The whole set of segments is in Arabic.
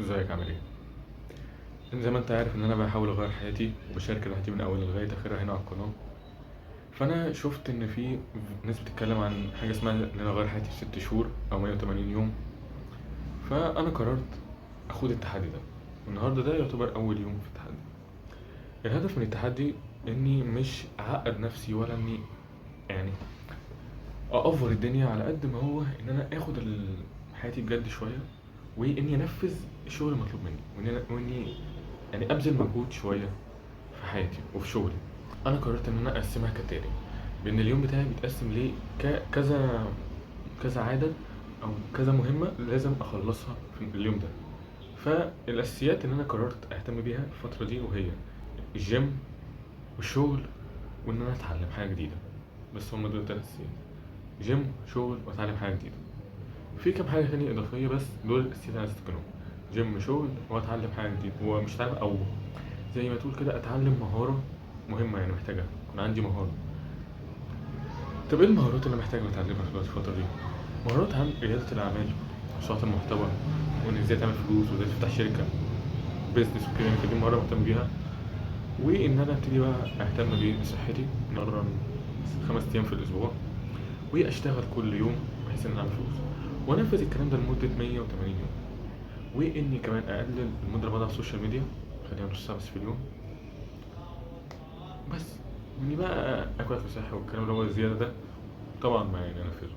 ازيك عامل ايه؟ زي ما انت عارف ان انا بحاول اغير حياتي وبشارك رحلتي من اولها لغايه اخرها هنا على القناه. فانا شفت ان في ناس بتتكلم عن حاجه اسمها ان انا اغير حياتي في 6 شهور او 180 يوم. فانا قررت اخد التحدي ده، والنهارده ده يعتبر اول يوم في التحدي. الهدف من التحدي اني مش اعقد نفسي ولا اني يعني اقفر الدنيا، على قد ما هو ان انا اخد حياتي بجد شويه، واني انفذ الشغل المطلوب مني، واني يعني ابذل مجهود شويه في حياتي وفي شغلي. انا قررت ان انا اقسمها كالتالي، بان اليوم بتاعي بيتقسم ليه كذا عاده او كذا مهمه لازم اخلصها في اليوم ده. فالاساسيات اللي انا قررت اهتم بيها الفتره دي وهي الجيم والشغل، وان انا اتعلم حاجه جديده. بس هم دول التلات اساسيات: جيم، شغل، واتعلم حاجه جديده. في كام حاجه تانية اضافيه بس دول الاساسيات اللي عايز اتقنهم: جيم، شغل، واتعلم حاجه جديده. ومش اتعلم، او زي ما تقول كده اتعلم مهاره مهمه، يعني محتاجها يكون عندي مهاره. طب ايه المهارات اللي محتاج اتعلمها في الفترة دي؟ مهارات عن ريادة الأعمال، صناعة المحتوى، وإن ازاي تعمل فلوس وازاي تفتح شركة بيزنس وكده. يعني فدي مهارة مهتم بيها. وإن أنا ابتدي بقى أهتم بصحتي، أتمرن 5 أيام في الأسبوع، وأشتغل كل يوم بحيث إن أنا أعمل فلوس، وأنفذ الكلام ده لمدة 180 يوم. وإني كمان أقلل المدة اللي بقعدها على السوشيال ميديا، خليها نص ساعة بس في اليوم بس. وإني بقى آكل أكل صحي والكلام اللي هو الزيادة ده طبعا ما يعني أنفذه.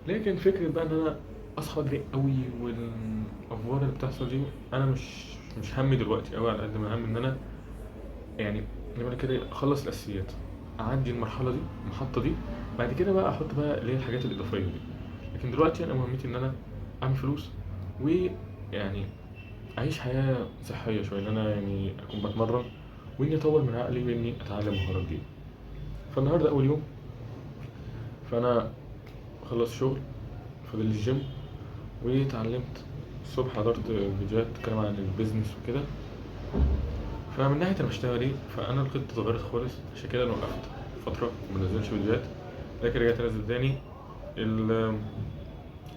لكن فكرة بقى ان انا اصحى بدري قوي والافوار اللي بتحصل دي، انا مش همي دلوقتي قوي، على قد ما هم ان انا يعني نبقى كده اخلص الاساسيات، اعدي المرحله دي، المحطه دي. بعد كده بقى احط بقى اللي هي الحاجات الاضافيه دي. لكن دلوقتي انا مهمتي ان انا اعمل فلوس، ويعني اعيش حياه صحيه شويه، ان انا يعني اكون بتمرن، واني اطور من عقلي، واني اتعلم مهارات جديده. فالنهارده اول يوم، فانا خلصت شغل، فاضل لي الجيم. واتعلمت الصبح، حضرت فيديوهات تتكلم عن البيزنس وكده. فمن ناحية انا بشتغل ايه، فانا الخطة اتغيرت خالص، عشان كده انا وقفت فترة ومنزلش فيديوهات. لكن رجعت انزل تاني. ال-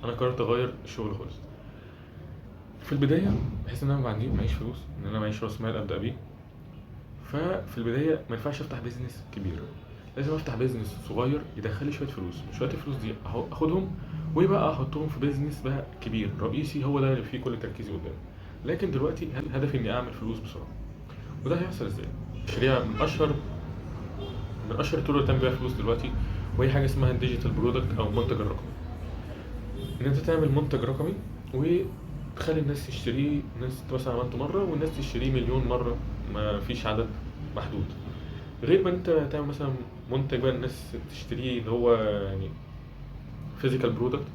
انا قررت اغير الشغل خالص في البداية، بحيث ان انا معيش فلوس، ان انا معيش راس مال ابدا بيه. ففي البداية ما ينفعش افتح بيزنس كبير، لازم افتح بيزنس صغير يدخل لي شوية فلوس، شوية الفلوس دي اخدهم وبقى احطهم في بيزنس بقى كبير رئيسي، هو ده اللي فيه كل تركيزي قدام. لكن دلوقتي هدفي اني اعمل فلوس بسرعة. وده هيحصل ازاي؟ مشاريع من اشهر الطرق اللي تعمل بيها فلوس دلوقتي، وهي حاجة اسمها الديجيتال برودكت او المنتج الرقمي. ان انت تعمل منتج رقمي وتخلي الناس تشتريه. الناس مثلا عملته مرة والناس تشتريه مليون مرة، ما فيش عدد محدود. غير ما انت تعمل مثلا منتج بقى الناس تشتريه، اللي هو يعني فيزيكال برودكت،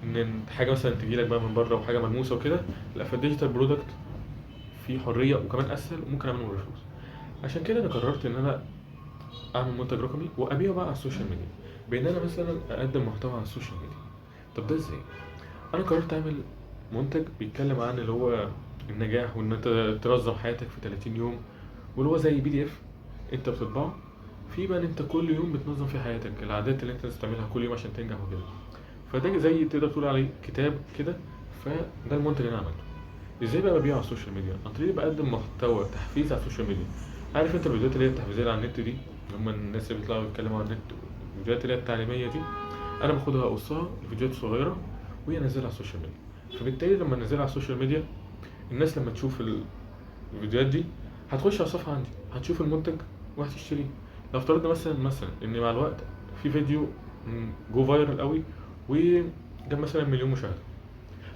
ان حاجه مثلا تجيلك بقى من بره وحاجه ملموسه وكده. لا، فالديجيتال برودكت فيه حريه وكمان اسهل، وممكن اعمله من غير فلوس. عشان كده انا قررت ان انا اعمل منتج رقمي وابيعه بقى على السوشيال ميديا، بان انا مثلا اقدم محتوى على السوشيال ميديا. طب ده ازاي؟ انا قررت اعمل منتج بيتكلم عن اللي هو النجاح، وان انت تنظم حياتك في 30 يوم، واللي هو زي PDF انت بتطبعه، في بقى إن انت كل يوم بتنظم في حياتك العادات اللي انت لازم تعملها كل يوم عشان تنجح وكده. فده زي تقدر تقول عليه كتاب كده. فده المنتج اللي انا عملته. ازاي بقى ببيعه على السوشيال ميديا؟ عن طريق بقدم محتوى تحفيز على السوشيال ميديا. عارف انت الفيديوهات اللي هي التحفيزيه اللي على النت دي، اللي هم الناس اللي بيطلعوا يتكلموا على النت، الفيديوهات اللي هي التعليميه دي، انا باخدها اقصها لفيديوهات صغيره وهي انزلها على السوشيال ميديا. فبالتالي لما انزلها على السوشيال ميديا، الناس لما تشوف الفيديوهات دي هتخش على الصفحه عندي، هتشوف المنتج وهتشتريه. لو افترضنا مثلا ان مع الوقت في فيديو جو فايرال قوي وجاب مثلا مليون مشاهده،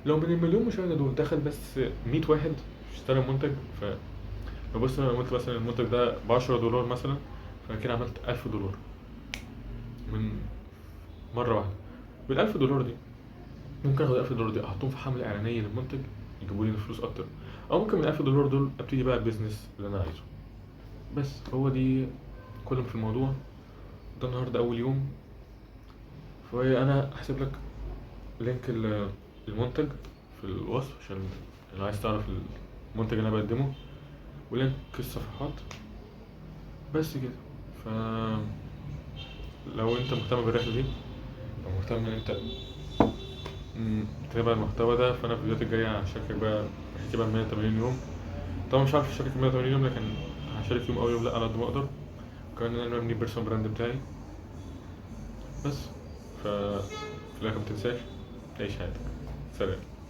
لو من المليون مشاهده دول دخل بس 100 واحد اشترى المنتج، لو بص انا قلت مثلا المنتج ده ب $10 مثلا، فانا كده عملت $1000 من مره واحده. بال $1000 دي ممكن اخد $1000 دي احطهم في حمله اعلانيه للمنتج، يجيبوا لي فلوس اكتر. او ممكن من $1000 دول ابتدي بقى البيزنس اللي انا عايزه. بس هو دي كل ما في الموضوع. ده النهارده اول يوم. فانا هسيب لك لينك المنتج في الوصف، عشان لو عايز تعرف المنتج اللي انا بقدمه، ولينك الصفحات. بس كده. ف لو انت مهتم بالرحله دي، او مهتم ان انت تتابع المحتوى ده. فانا في الفيديوهات الجايه هشاركك بقى احكي بقى 180 يوم. طبعا مش عارف اشارك 180 يوم، لكن هشارك يوم او يوم لا على قد ما اقدر. وكمان انا مبني بيرسونال براند بتاعي بس. في الاخر متنساش تعيش حياتك. سلام.